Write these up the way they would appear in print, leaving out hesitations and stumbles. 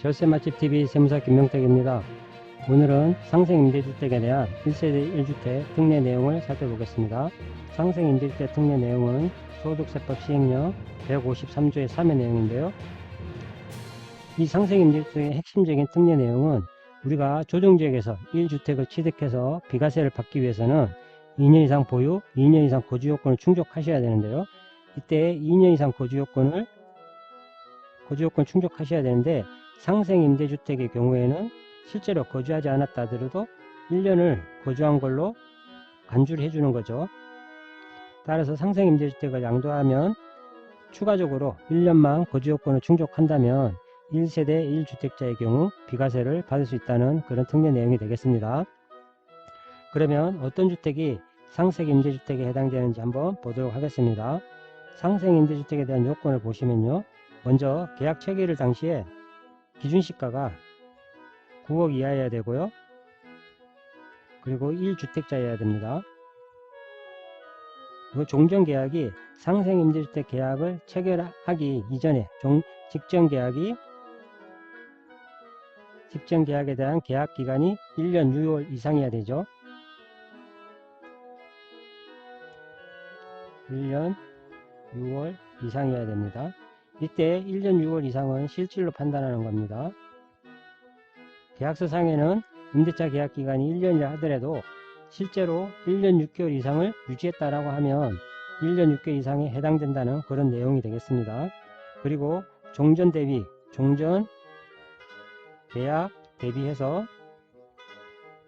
절세 맛집 TV 세무사 김명택입니다. 오늘은 상생 임대주택에 대한 1세대 1주택 특례 내용을 살펴보겠습니다. 상생 임대주택 특례 내용은 소득세법 시행령 153조의 3의 내용인데요. 이 상생 임대주택의 핵심적인 특례 내용은 우리가 조정지역에서 1주택을 취득해서 비과세를 받기 위해서는 2년 이상 보유, 2년 이상 거주 요건을 충족하셔야 되는데요. 이때 2년 이상 거주 요건 충족하셔야 되는데, 상생 임대주택의 경우에는 실제로 거주하지 않았다 하더라도 1년을 거주한 걸로 간주를 해주는 거죠. 따라서 상생 임대주택을 양도하면 추가적으로 1년만 거주 요건을 충족한다면 1세대 1주택자의 경우 비과세를 받을 수 있다는 그런 특례 내용이 되겠습니다. 그러면 어떤 주택이 상생 임대주택에 해당되는지 한번 보도록 하겠습니다. 상생 임대주택에 대한 요건을 보시면요, 먼저 계약 체결일 당시에 기준시가가 9억 이하여야 되고요. 그리고 1주택자여야 됩니다. 그리고 종전계약이 상생임대주택 계약을 체결하기 이전에 직전계약에 대한 계약기간이 1년 6월 이상이어야 되죠. 1년 6월 이상이어야 됩니다. 이때 1년 6월 이상은 실질로 판단하는 겁니다. 계약서상에는 임대차 계약기간이 1년이라 하더라도 실제로 1년 6개월 이상을 유지했다라고 하면 1년 6개월 이상에 해당된다는 그런 내용이 되겠습니다. 그리고 종전 계약 대비해서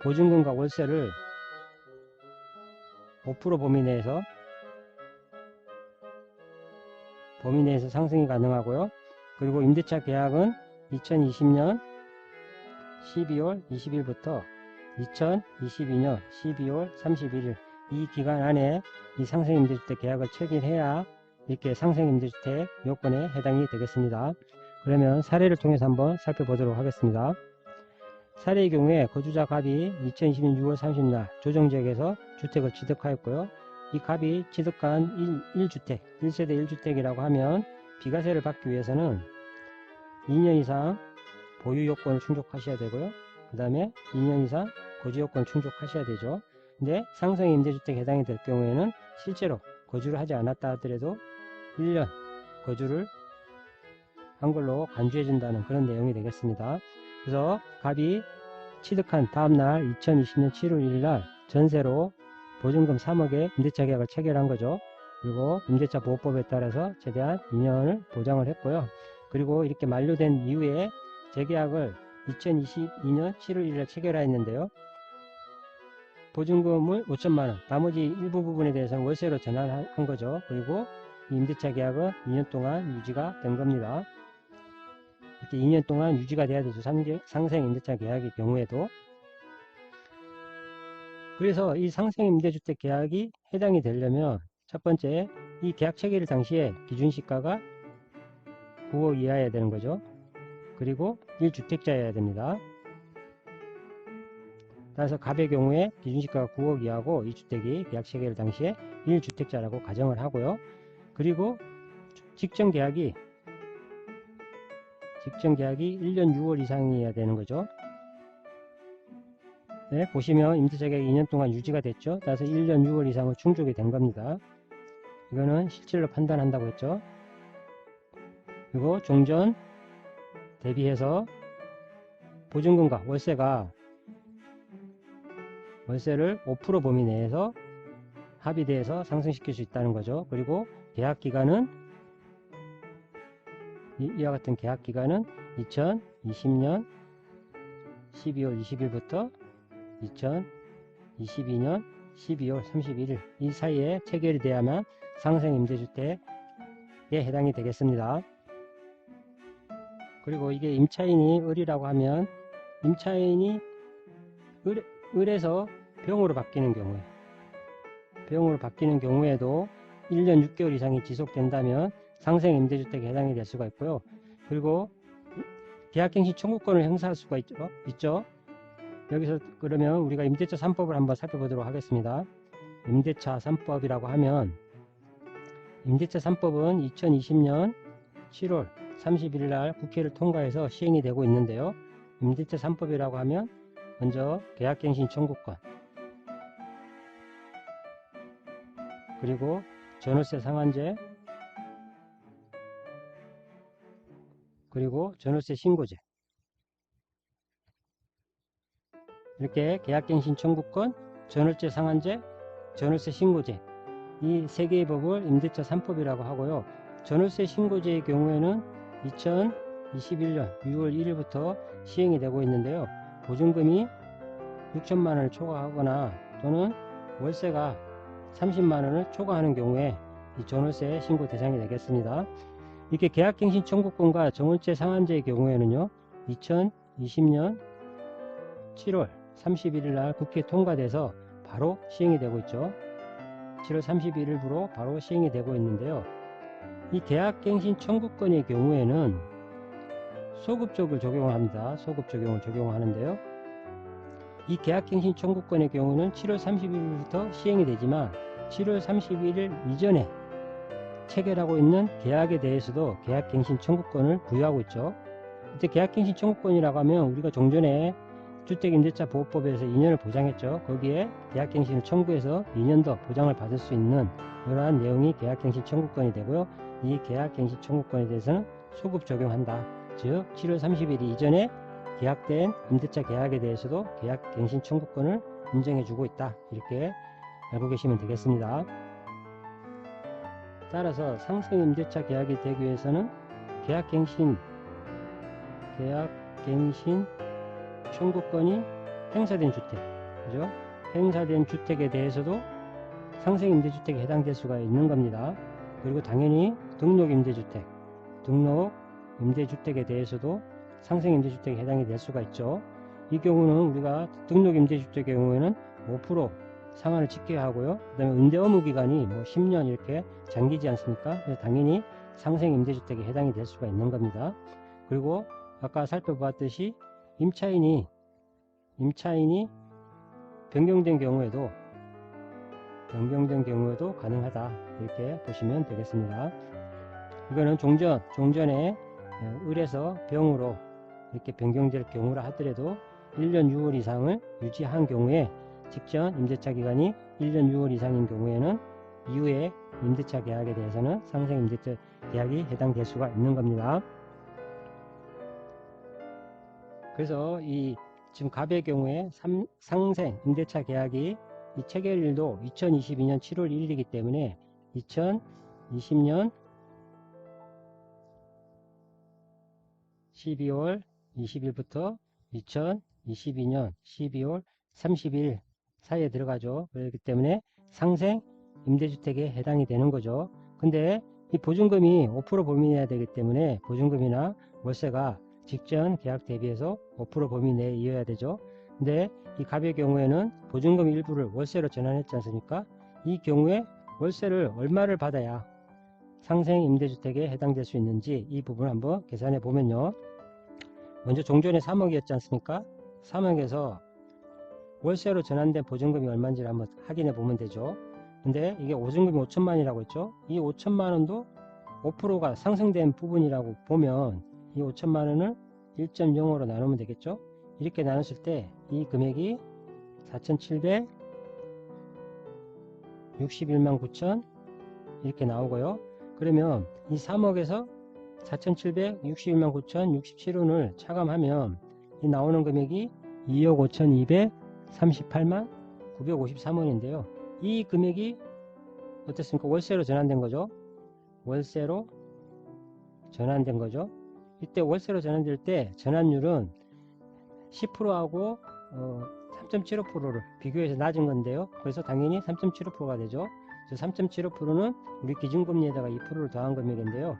보증금과 월세를 5% 범위 내에서 상승이 가능하고요. 그리고 임대차 계약은 2020년 12월 20일부터 2022년 12월 31일 이 기간 안에 이 상생임대주택 계약을 체결해야 이렇게 상생임대주택 요건에 해당이 되겠습니다. 그러면 사례를 통해서 한번 살펴보도록 하겠습니다. 사례의 경우에 거주자 갑이 2020년 6월 30일 조정지역에서 주택을 취득하였고요. 이 갑이 취득한 1주택, 1세대 1주택이라고 하면 비과세를 받기 위해서는 2년 이상 보유 요건을 충족하셔야 되고요. 그 다음에 2년 이상 거주 요건을 충족하셔야 되죠. 근데 상생 임대주택에 해당이 될 경우에는 실제로 거주를 하지 않았다 하더라도 1년 거주를 한 걸로 간주해 준다는 그런 내용이 되겠습니다. 그래서 갑이 취득한 다음날 2020년 7월 1일 전세로 보증금 3억의 임대차 계약을 체결한 거죠. 그리고 임대차 보호법에 따라서 최대한 2년을 보장을 했고요. 그리고 이렇게 만료된 이후에 재계약을 2022년 7월 1일에 체결하였는데요. 보증금을 5천만원, 나머지 일부 부분에 대해서는 월세로 전환한 거죠. 그리고 이 임대차 계약은 2년 동안 유지가 된 겁니다. 이렇게 2년 동안 유지가 돼야 되죠. 상생 임대차 계약의 경우에도. 그래서 이 상생 임대주택 계약이 해당이 되려면 첫 번째, 이 계약 체결일 당시에 기준시가가 9억 이하여야 되는 거죠. 그리고 1주택자여야 됩니다. 따라서 갑의 경우에 기준시가가 9억 이하고 이 주택이 계약 체결 당시에 1주택자라고 가정을 하고요. 그리고 직전계약이 1년 6월 이상이어야 되는 거죠. 네, 보시면 임대차 계약이 2년 동안 유지가 됐죠. 따라서 1년 6월 이상은 충족이 된 겁니다. 이거는 실질로 판단한다고 했죠. 그리고 종전 대비해서 보증금과 월세를 5% 범위 내에서 합의대에서 상승시킬 수 있다는 거죠. 그리고 계약기간은 이와 같은 계약기간은 2020년 12월 20일부터 2022년 12월 31일 이 사이에 체결이 돼야만 상생임대주택에 해당이 되겠습니다. 그리고 이게 임차인이 을이라고 하면 임차인이 을에서 병으로 바뀌는 경우에도 1년 6개월 이상이 지속된다면 상생 임대주택에 해당이 될 수가 있고요. 그리고 계약갱신 청구권을 행사할 수가 있죠. 여기서 그러면 우리가 임대차 3법을 한번 살펴보도록 하겠습니다. 임대차 3법이라고 하면 임대차 3법은 2020년 7월 30일 날 국회를 통과해서 시행이 되고 있는데요. 임대차 3법이라고 하면 먼저 계약갱신 청구권, 그리고 전월세 상한제, 그리고 전월세 신고제, 이렇게 계약갱신 청구권, 전월세 상한제, 전월세 신고제, 이 세 개의 법을 임대차 3법이라고 하고요. 전월세 신고제의 경우에는 2021년 6월 1일부터 시행이 되고 있는데요. 보증금이 6천만원을 초과하거나 또는 월세가 30만원을 초과하는 경우에 이 전월세 신고 대상이 되겠습니다. 이렇게 계약갱신 청구권과 전월세 상한제의 경우에는요, 2020년 7월 31일 날 국회 통과돼서 바로 시행이 되고 있죠. 7월 31일부로 바로 시행이 되고 있는데요. 이 계약갱신 청구권의 경우에는 소급적을 적용을 합니다. 소급 적용을 적용하는데요. 이 계약갱신 청구권의 경우는 7월 30일부터 시행이 되지만 7월 31일 이전에 체결하고 있는 계약에 대해서도 계약갱신 청구권을 부여하고 있죠. 이때 계약갱신 청구권이라고 하면 우리가 종전에 주택임대차보호법에서 2년을 보장했죠. 거기에 계약갱신을 청구해서 2년 더 보장을 받을 수 있는 이러한 내용이 계약갱신 청구권이 되고요. 이 계약갱신 청구권에 대해서는 소급 적용한다. 즉 7월 30일 이전에 계약된 임대차 계약에 대해서도 계약갱신 청구권을 인정해주고 있다. 이렇게 알고 계시면 되겠습니다. 따라서 상생임대차 계약이 되기 위해서는 계약갱신 청구권이 행사된 주택, 그죠? 행사된 주택에 대해서도 상생임대주택에 해당될 수가 있는 겁니다. 그리고 당연히 등록임대주택에 대해서도 상생임대주택에 해당이 될 수가 있죠. 이 경우는 우리가 등록임대주택의 경우에는 5% 상한을 지켜야 하고요. 그 다음에 임대 의무 기간이 뭐 10년 이렇게 잠기지 않습니까? 그래서 당연히 상생임대주택에 해당이 될 수가 있는 겁니다. 그리고 아까 살펴보았듯이 임차인이 변경된 경우에도 가능하다. 이렇게 보시면 되겠습니다. 이거는 종전에 을에서 병으로 이렇게 변경될 경우라 하더라도 1년 6월 이상을 유지한 경우에 직전 임대차 기간이 1년 6월 이상인 경우에는 이후에 임대차 계약에 대해서는 상생 임대차 계약이 해당될 수가 있는 겁니다. 그래서 이 지금 갑의 경우에 상생 임대차 계약이 이 체결일도 2022년 7월 1일이기 때문에 2020년 12월 20일부터 2022년 12월 30일 사이에 들어가죠. 그렇기 때문에 상생 임대주택에 해당이 되는 거죠. 근데 이 보증금이 5% 범위내야 되기 때문에 보증금이나 월세가 직전 계약 대비해서 5% 범위 내에 이어야 되죠. 근데 이 갑의 경우에는 보증금 일부를 월세로 전환했지 않습니까? 이 경우에 월세를 얼마를 받아야 상생 임대주택에 해당될 수 있는지 이 부분을 한번 계산해 보면요. 먼저 종전에 3억이었지 않습니까? 3억에서 월세로 전환된 보증금이 얼마인지를 한번 확인해 보면 되죠. 근데 이게 보증금이 5천만이라고 했죠. 이 5천만원도 5%가 상승된 부분이라고 보면 이 5천만원을 1.05로 나누면 되겠죠. 이렇게 나눴을 때 이 금액이 4,761만 9천 이렇게 나오고요. 그러면 이 3억에서 4,761만 9천 67원을 차감하면 이 나오는 금액이 2억 5,238만 953원인데요. 이 금액이 어떻습니까? 월세로 전환된 거죠. 월세로 전환된 거죠. 이때 월세로 전환될 때 전환율은 10%하고 3.75%를 비교해서 낮은 건데요. 그래서 당연히 3.75%가 되죠. 3.75%는 우리 기준금리에다가 2%를 더한 금액인데요.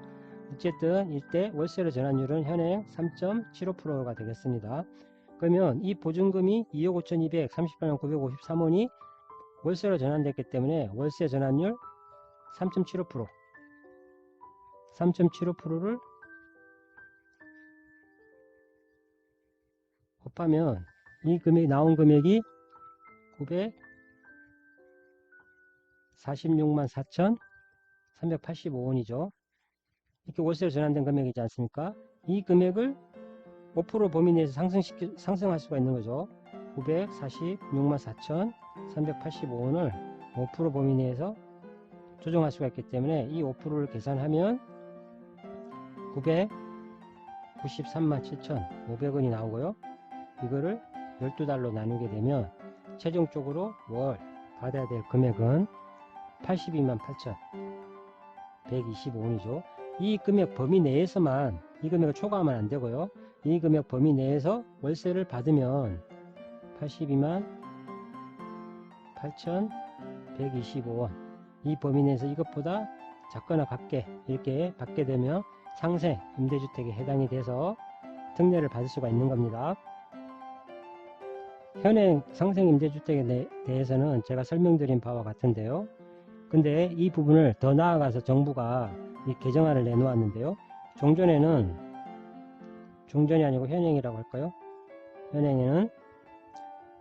어쨌든 이때 월세로 전환율은 현행 3.75%가 되겠습니다. 그러면 이 보증금이 2억 5,238만 953원이 월세로 전환됐기 때문에 월세 전환율 3.75%를 곱하면 이 금액이 나온 금액이 946만 4,385원이죠. 이렇게 월세로 전환된 금액이지 않습니까? 이 금액을 5% 범위 내에서 상승할 수가 있는 거죠. 946만 4,385원을 5% 범위 내에서 조정할 수가 있기 때문에 이 5%를 계산하면 993만 7,500원이 나오고요. 이거를 12달로 나누게 되면 최종적으로 월 받아야 될 금액은 82만 8,125원이죠. 이 금액 범위 내에서만, 이 금액을 초과하면 안 되고요. 이 금액 범위 내에서 월세를 받으면 82만 8,125원, 이 범위 내에서 이것보다 작거나 같게 이렇게 받게 되면 상생 임대주택에 해당이 돼서 특례를 받을 수가 있는 겁니다. 현행 상생 임대주택에 대해서는 제가 설명드린 바와 같은데요. 근데 이 부분을 더 나아가서 정부가 이 개정안을 내놓았는데요. 종전이 아니고 현행이라고 할까요? 현행에는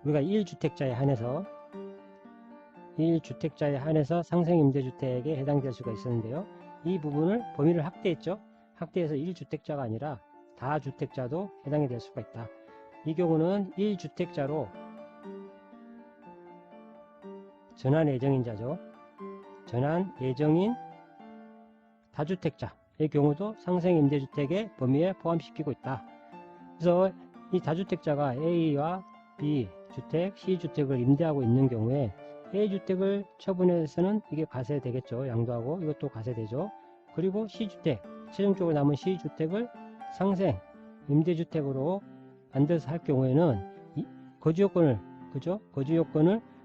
우리가 1주택자에 한해서 상생 임대주택에 해당될 수가 있었는데요. 이 부분을 범위를 확대했죠. 확대해서 1주택자가 아니라 다주택자도 해당이 될 수가 있다. 이 경우는 1주택자로 전환 예정인자죠. 전환 예정인 다주택자의 경우도 상생 임대주택의 범위에 포함시키고 있다. 그래서 이 다주택자가 A와 B 주택, C 주택을 임대하고 있는 경우에 A 주택을 처분해서는 이게 과세되겠죠. 양도하고 이것도 과세되죠. 그리고 C 주택, 최종적으로 남은 C 주택을 상생 임대주택으로 만들어서 할 경우에는 거주 요건을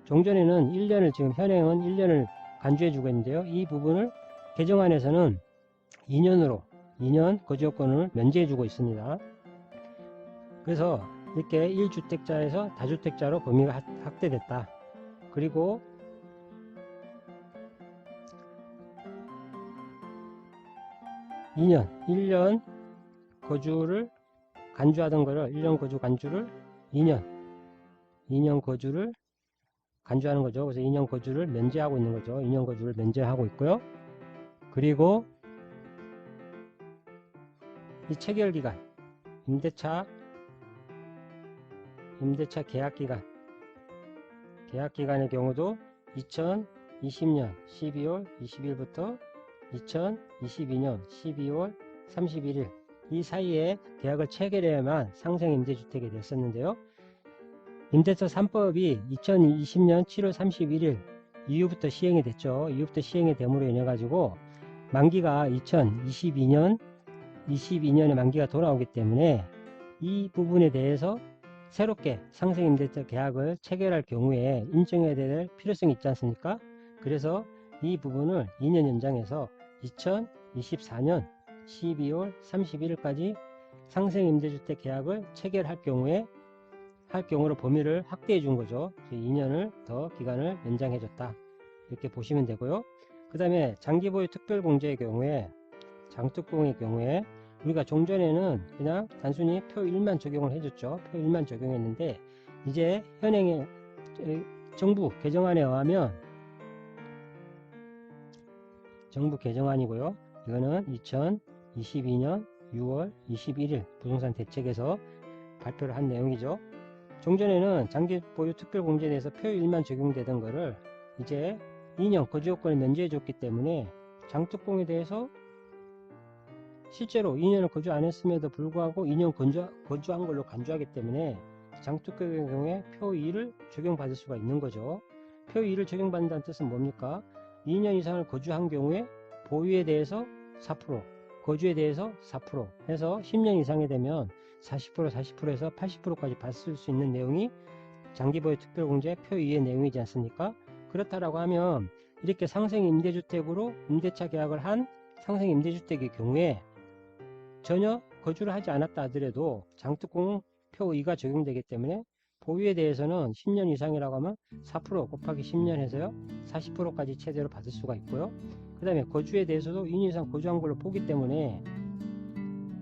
종전에는 1년을, 지금 현행은 1년을 간주해 주고 있는데요. 이 부분을 개정안에서는 2년 거주 요건을 면제해 주고 있습니다. 그래서 이렇게 1주택자에서 다주택자로 범위가 확대됐다. 그리고 1년 거주를 간주하던 거를 1년 거주 간주를 2년 거주를 간주하는 거죠. 그래서 2년 거주를 면제하고 있는 거죠. 2년 거주를 면제하고 있고요. 그리고 이 체결 기간, 임대차 계약 기간의 경우도 2020년 12월 20일부터 2022년 12월 31일 이 사이에 계약을 체결해야만 상생 임대주택이 됐었는데요. 임대차 3법이 2020년 7월 31일 이후부터 시행이 됐죠. 이후부터 시행이 됨으로 인해 가지고 만기가 2022년에 만기가 돌아오기 때문에 이 부분에 대해서 새롭게 상생 임대차 계약을 체결할 경우에 인정해야 될 필요성이 있지 않습니까? 그래서 이 부분을 2년 연장해서 2024년 12월 31일까지 상생 임대주택 계약을 체결할 경우로 범위를 확대해 준 거죠. 2년을 더 기간을 연장해 줬다. 이렇게 보시면 되고요. 그 다음에 장기보유 특별공제의 경우에, 장특공의 경우에 우리가 종전에는 그냥 단순히 표 1만 적용을 해줬죠. 표 1만 적용했는데 이제 현행의 정부 개정안에 의하면, 정부 개정안이고요. 이거는 2022년 6월 21일 부동산 대책에서 발표를 한 내용이죠. 종전에는 장기보유 특별공제에 대해서 표 1만 적용되던 거를 이제 2년 거주요건을 면제해 줬기 때문에 장특공에 대해서 실제로 2년을 거주 안 했음에도 불구하고 2년 거주한 걸로 간주하기 때문에 장특공의 경우에 표 2를 적용받을 수가 있는 거죠. 표 2를 적용받는다는 뜻은 뭡니까? 2년 이상을 거주한 경우에 보유에 대해서 4%, 거주에 대해서 4% 해서 10년 이상이 되면 40%에서 80%까지 받을 수 있는 내용이 장기보유 특별공제 표 2의 내용이지 않습니까? 그렇다라고 하면 이렇게 상생 임대주택으로 임대차 계약을 한 상생 임대주택의 경우에 전혀 거주를 하지 않았다 하더라도 장특공 표 2가 적용되기 때문에 보유에 대해서는 10년 이상이라고 하면 4% 곱하기 10년 해서요 40%까지 최대로 받을 수가 있고요. 그 다음에 거주에 대해서도 2년 이상 거주한 걸로 보기 때문에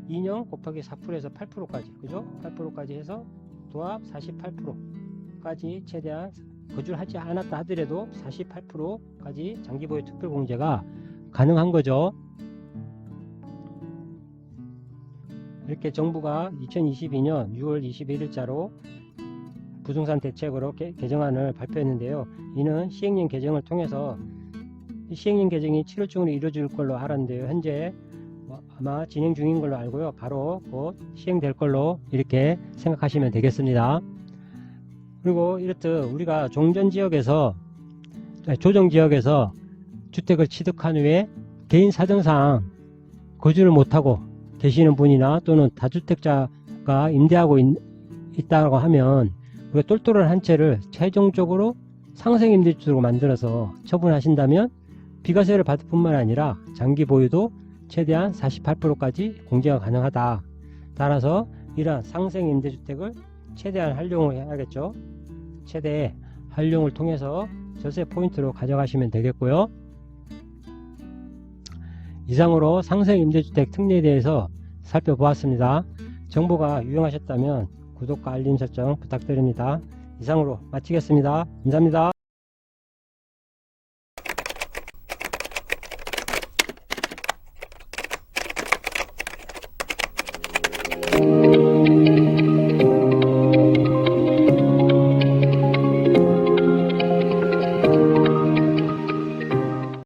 2년 곱하기 4%에서 8%까지, 그죠? 8%까지 해서 도합 48%까지 최대한 거주를 하지 않았다 하더라도 48%까지 장기보유 특별공제가 가능한 거죠. 이렇게 정부가 2022년 6월 21일자로 부동산 대책으로 개정안을 발표했는데요. 이는 시행령 개정을 통해서 시행령 개정이 7월 중으로 이루어질 걸로 알았는데요. 현재 아마 진행 중인 걸로 알고요. 바로 곧 시행될 걸로 이렇게 생각하시면 되겠습니다. 그리고 이렇듯 우리가 조정지역에서 주택을 취득한 후에 개인 사정상 거주를 못하고 계시는 분이나 또는 다주택자가 임대하고 있다고 하면 우리가 똘똘한 한 채를 최종적으로 상생임대주택으로 만들어서 처분하신다면 비과세를 받을 뿐만 아니라 장기 보유도 최대한 48%까지 공제가 가능하다. 따라서 이러한 상생임대주택을 최대한 활용을 해야겠죠. 최대 활용을 통해서 절세 포인트로 가져가시면 되겠고요. 이상으로 상생임대주택 특례에 대해서 살펴보았습니다. 정보가 유용하셨다면 구독과 알림 설정 부탁드립니다. 이상으로 마치겠습니다. 감사합니다.